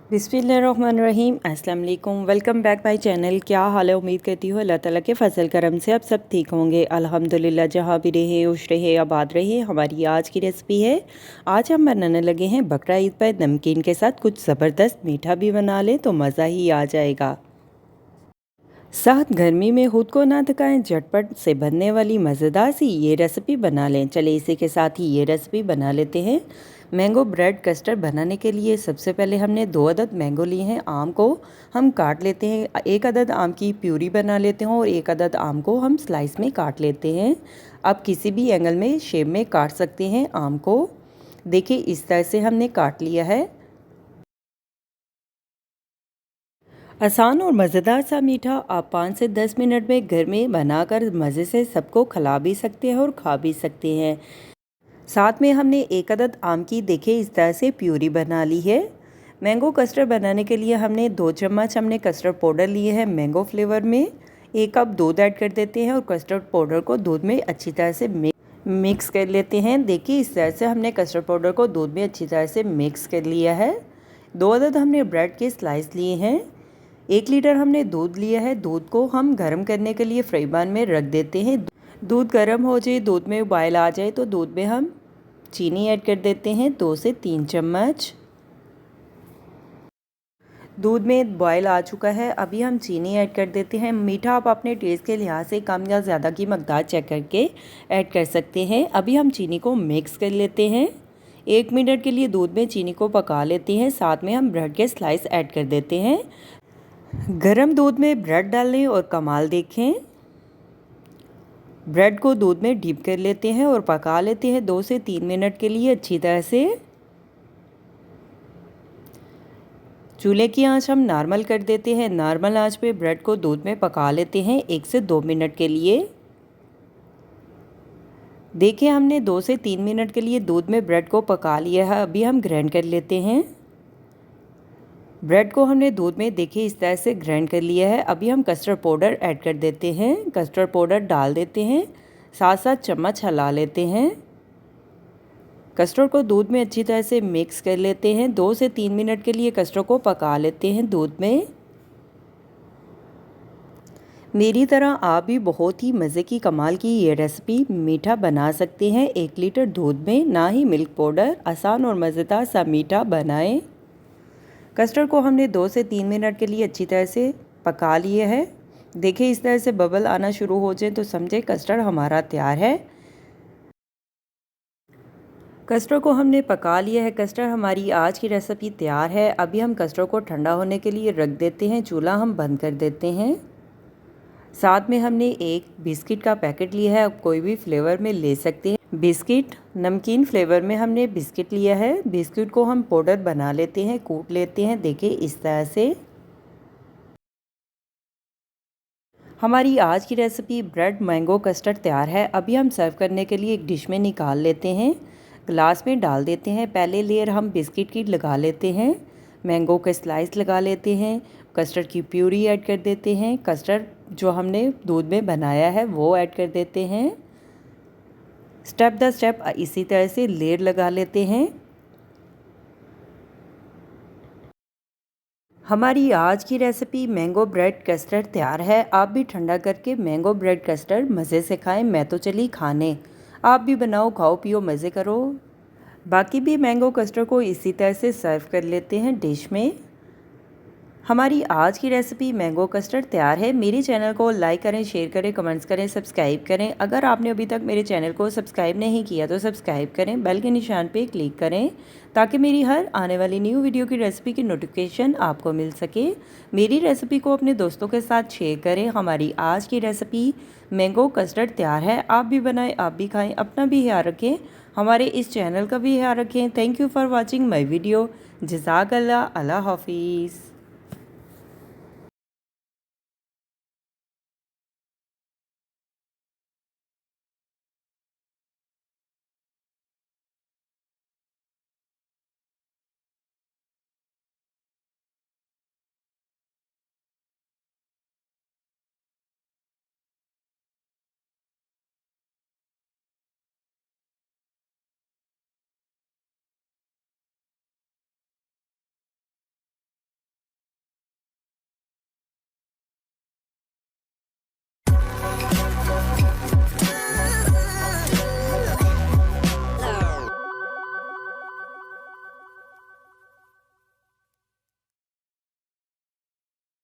बिस्मिल्लाहिर्रहमानिर्रहीम। अस्सलाम वालेकुम। Welcome back my channel. क्या हाल है? उम्मीद करती हूँ अल्लाह ताला के फजल करम से आप सब ठीक होंगे। अल्हम्दुलिल्लाह। जहाँ भी रहे खुश रहे आबाद रहे। हमारी आज की रेसिपी है, आज हम बनाने लगे हैं बकरा ईद पर नमकीन के साथ कुछ ज़बरदस्त मीठा भी बना लें तो मज़ा ही आ जाएगा। साथ गर्मी में खुद को ना थकाएं, झटपट से बनने वाली मज़ेदार सी ये रेसिपी बना लें। चलिए इसी के साथ ही ये रेसिपी बना लेते हैं। मैंगो ब्रेड कस्टर्ड बनाने के लिए सबसे पहले हमने 2 अदद मैंगो लिए हैं। आम को हम काट लेते हैं। 1 अदद आम की प्यूरी बना लेते हैं और 1 अदद आम को हम स्लाइस में काट लेते हैं। आप किसी भी एंगल में शेप में काट सकते हैं आम को। देखिए इस तरह से हमने काट लिया है। आसान और मज़ेदार सा मीठा आप 5 से 10 मिनट में घर में बनाकर मज़े से सबको खिला भी सकते हैं और खा भी सकते हैं। साथ में हमने 1 अदद आम की देखिए इस तरह से प्यूरी बना ली है। मैंगो कस्टर्ड बनाने के लिए हमने 2 चम्मच हमने कस्टर्ड पाउडर लिए हैं मैंगो फ्लेवर में। 1 कप दूध ऐड कर देते हैं और कस्टर्ड पाउडर को दूध में अच्छी तरह से मिक्स कर लेते हैं। देखिए इस तरह से हमने कस्टर्ड पाउडर को दूध में अच्छी तरह से मिक्स कर लिया है। 2 अदद हमने ब्रेड के स्लाइस लिए हैं। 1 लीटर हमने दूध लिया है। दूध को हम गर्म करने के लिए फ्राई पैन में रख देते हैं। दूध गर्म हो जाए, दूध में उबाल आ जाए तो दूध में हम चीनी ऐड कर देते हैं 2 से 3 चम्मच। दूध में बॉयल आ चुका है, अभी हम चीनी ऐड कर देते हैं। मीठा आप अपने टेस्ट के लिहाज से कम या ज़्यादा की मकदार चेक करके ऐड कर सकते हैं। अभी हम चीनी को मिक्स कर लेते हैं। 1 मिनट के लिए दूध में चीनी को पका लेते हैं। साथ में हम ब्रेड के स्लाइस ऐड कर देते हैं। गरम दूध में ब्रेड डालें और कमाल देखें। ब्रेड को दूध में डीप कर लेते हैं और पका लेते हैं 2 से 3 मिनट के लिए अच्छी तरह से। चूल्हे की आंच हम नॉर्मल कर देते हैं। नॉर्मल आंच पे ब्रेड को दूध में पका लेते हैं 1 से 2 मिनट के लिए। देखिए हमने 2 से 3 मिनट के लिए दूध में ब्रेड को पका लिया है। अभी हम ग्राइंड कर लेते हैं। ब्रेड को हमने दूध में देखिए इस तरह से ग्राइंड कर लिया है। अभी हम कस्टर्ड पाउडर ऐड कर देते हैं। कस्टर्ड पाउडर डाल देते हैं, साथ साथ चम्मच हिला लेते हैं। कस्टर्ड को दूध में अच्छी तरह से मिक्स कर लेते हैं। 2 से 3 मिनट के लिए कस्टर्ड को पका लेते हैं दूध में। मेरी तरह आप भी बहुत ही मज़े की कमाल की ये रेसिपी मीठा बना सकते हैं 1 लीटर दूध में, ना ही मिल्क पाउडर। आसान और मज़ेदार सा मीठा बनाएं। कस्टर्ड को हमने 2 से 3 मिनट के लिए अच्छी तरह से पका लिए है। देखिए इस तरह से बबल आना शुरू हो जाए तो समझे कस्टर्ड हमारा तैयार है। कस्टर्ड को हमने पका लिया है। कस्टर्ड हमारी आज की रेसिपी तैयार है। अभी हम कस्टर्ड को ठंडा होने के लिए रख देते हैं। चूल्हा हम बंद कर देते हैं। साथ में हमने एक बिस्किट का पैकेट लिया है। आप कोई भी फ्लेवर में ले सकते हैं। बिस्किट नमकीन फ्लेवर में हमने बिस्किट लिया है। बिस्किट को हम पाउडर बना लेते हैं, कूट लेते हैं। देखिए इस तरह से हमारी आज की रेसिपी ब्रेड मैंगो कस्टर्ड तैयार है। अभी हम सर्व करने के लिए एक डिश में निकाल लेते हैं। ग्लास में डाल देते हैं। पहले लेयर हम बिस्किट की लगा लेते हैं। मैंगो के स्लाइस लगा लेते हैं। कस्टर्ड की प्यूरी ऐड कर देते हैं। कस्टर्ड जो हमने दूध में बनाया है वो ऐड कर देते हैं। स्टेप बाय स्टेप इसी तरह से लेयर लगा लेते हैं। हमारी आज की रेसिपी मैंगो ब्रेड कस्टर्ड तैयार है। आप भी ठंडा करके मैंगो ब्रेड कस्टर्ड मज़े से खाएं। मैं तो चली खाने, आप भी बनाओ, खाओ पियो, मज़े करो। बाकी भी मैंगो कस्टर्ड को इसी तरह से सर्व कर लेते हैं डिश में। हमारी आज की रेसिपी मैंगो कस्टर्ड तैयार है। मेरे चैनल को लाइक करें, शेयर करें, कमेंट्स करें, सब्सक्राइब करें। अगर आपने अभी तक मेरे चैनल को सब्सक्राइब नहीं किया तो सब्सक्राइब करें, बेल के निशान पे क्लिक करें ताकि मेरी हर आने वाली न्यू वीडियो की रेसिपी की नोटिफिकेशन आपको मिल सके। मेरी रेसिपी को अपने दोस्तों के साथ शेयर करें। हमारी आज की रेसिपी मैंगो कस्टर्ड तैयार है। आप भी बनाएं, आप भी खाएँ, अपना भी ख्याल रखें, हमारे इस चैनल का भी ख्याल रखें। Thank you for watching my video. जज़ाकल्लाह। अल्लाह हाफिज़।